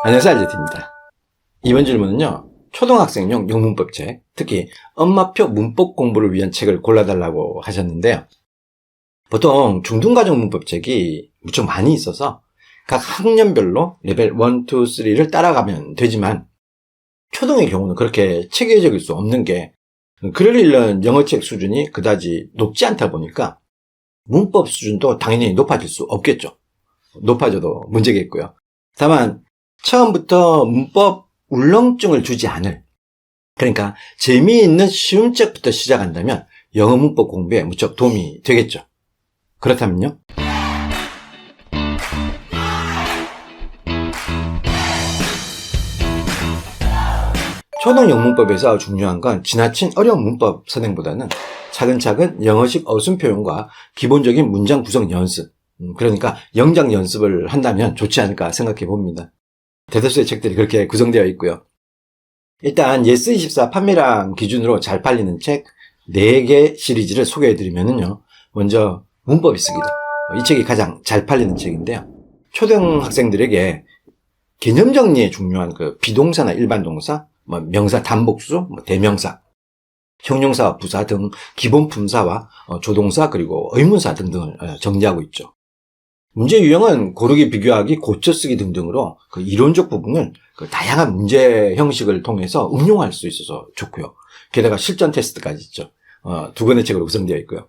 안녕하세요, 알제티입니다. 이번 질문은요, 초등학생용 영문법 책, 특히 엄마표 문법 공부를 위한 책을 골라달라고 하셨는데요. 보통 중등과정 문법책이 무척 많이 있어서 각 학년별로 레벨 1, 2, 3를 따라가면 되지만 초등의 경우는 그렇게 체계적일 수 없는 게 글을 읽는 영어책 수준이 그다지 높지 않다 보니까 문법 수준도 당연히 높아질 수 없겠죠. 높아져도 문제겠고요. 다만 처음부터 문법 울렁증을 주지 않을, 그러니까 재미있는 쉬운 책부터 시작한다면 영어 문법 공부에 무척 도움이 되겠죠. 그렇다면요, 초등 영문법에서 중요한 건 지나친 어려운 문법 선행보다는 차근차근 영어식 어순 표현과 기본적인 문장 구성 연습, 그러니까 영작 연습을 한다면 좋지 않을까 생각해 봅니다. 대다수의 책들이 그렇게 구성되어 있고요. 일단 예스24 판매량 기준으로 잘 팔리는 책 4개 시리즈를 소개해드리면요. 먼저 문법이 쓰기다. 이 책이 가장 잘 팔리는 책인데요. 초등학생들에게 개념 정리에 중요한 그 비동사나 일반 동사, 명사 단복수, 대명사, 형용사와 부사 등 기본 품사와 조동사 그리고 의문사 등등을 정리하고 있죠. 문제 유형은 고르기, 비교하기, 고쳐쓰기 등등으로 그 이론적 부분을 그 다양한 문제 형식을 통해서 응용할 수 있어서 좋고요. 게다가 실전 테스트까지 있죠. 2권의 책으로 구성되어 있고요.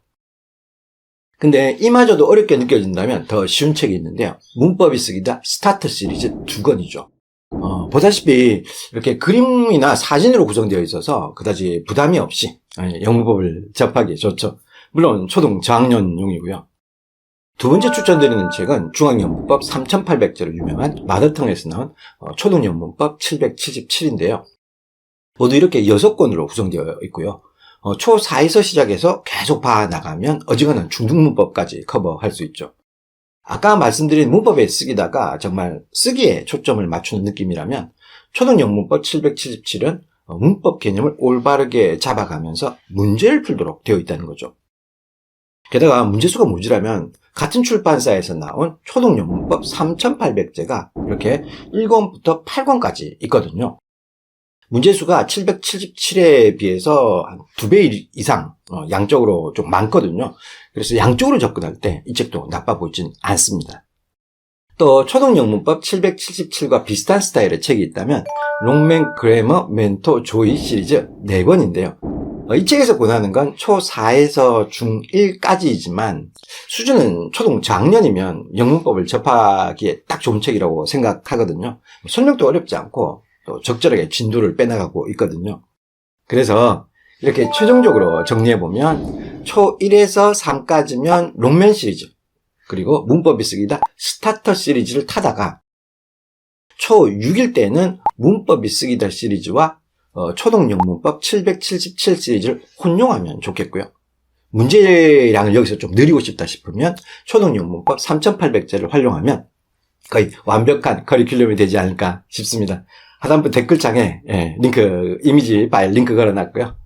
근데 이마저도 어렵게 느껴진다면 더 쉬운 책이 있는데요. 문법이 쓰기다 스타터 시리즈 2권이죠. 보다시피 이렇게 그림이나 사진으로 구성되어 있어서 그다지 부담이 없이 영문법을 접하기 좋죠. 물론 초등 저학년용이고요. 두 번째 추천드리는 책은 중앙영문법 3800제로 유명한 마더텅에서 나온 초등영문법 777인데요. 모두 이렇게 6권으로 구성되어 있고요. 초4에서 시작해서 계속 봐나가면 어지간한 중등문법까지 커버할 수 있죠. 아까 말씀드린 문법에 쓰기다가 정말 쓰기에 초점을 맞추는 느낌이라면 초등영문법 777은 문법 개념을 올바르게 잡아가면서 문제를 풀도록 되어 있다는 거죠. 게다가 문제수가 모자라면 같은 출판사에서 나온 초등영문법 3800제가 이렇게 1권부터 8권까지 있거든요. 문제수가 777회에 비해서 한 2배 이상 양적으로 좀 많거든요. 그래서 양쪽으로 접근할 때 이 책도 나빠 보이진 않습니다. 또 초등영문법 777과 비슷한 스타일의 책이 있다면 롱맨 그래머 멘토 조이 시리즈 4권인데요. 이 책에서 권하는 건 초4에서 중1까지이지만 수준은 초등 저학년이면 영문법을 접하기에 딱 좋은 책이라고 생각하거든요. 설명도 어렵지 않고 또 적절하게 진도를 빼나가고 있거든요. 그래서 이렇게 최종적으로 정리해보면 초1에서 3까지면 롱맨 시리즈, 그리고 문법이 쓰기다 스타터 시리즈를 타다가 초6일 때는 문법이 쓰기다 시리즈와 초등영문법 777 시리즈를 혼용하면 좋겠고요. 문제량을 여기서 좀 늘리고 싶다 싶으면 초등영문법 3800제를 활용하면 거의 완벽한 커리큘럼이 되지 않을까 싶습니다. 하단부 댓글창에 링크, 이미지 파일 링크 걸어놨고요.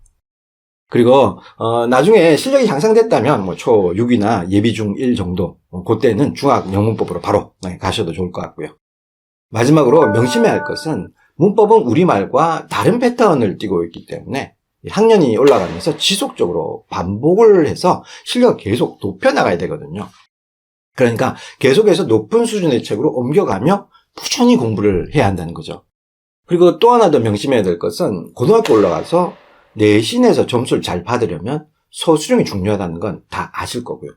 그리고 나중에 실력이 향상됐다면 초6이나 예비 중1 정도, 그때는 중학 영문법으로 바로 가셔도 좋을 것 같고요. 마지막으로 명심해야 할 것은 문법은 우리말과 다른 패턴을 띠고 있기 때문에 학년이 올라가면서 지속적으로 반복을 해서 실력을 계속 높여나가야 되거든요. 그러니까 계속해서 높은 수준의 책으로 옮겨가며 꾸준히 공부를 해야 한다는 거죠. 그리고 또 하나 더 명심해야 될 것은 고등학교 올라가서 내신에서 점수를 잘 받으려면 소수령이 중요하다는 건 다 아실 거고요.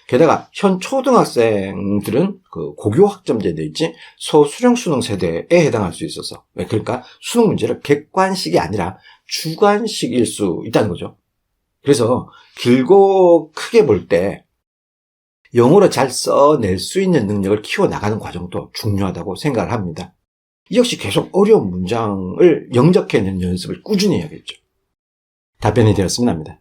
게다가 현 초등학생들은 그 고교 학점제 내지 소수령 수능 세대에 해당할 수 있어서, 그러니까 수능 문제를 객관식이 아니라 주관식일 수 있다는 거죠. 그래서 길고 크게 볼 때 영어로 잘 써낼 수 있는 능력을 키워나가는 과정도 중요하다고 생각을 합니다. 이 역시 계속 어려운 문장을 영작해내는 연습을 꾸준히 해야겠죠. 답변이 되었으면 합니다.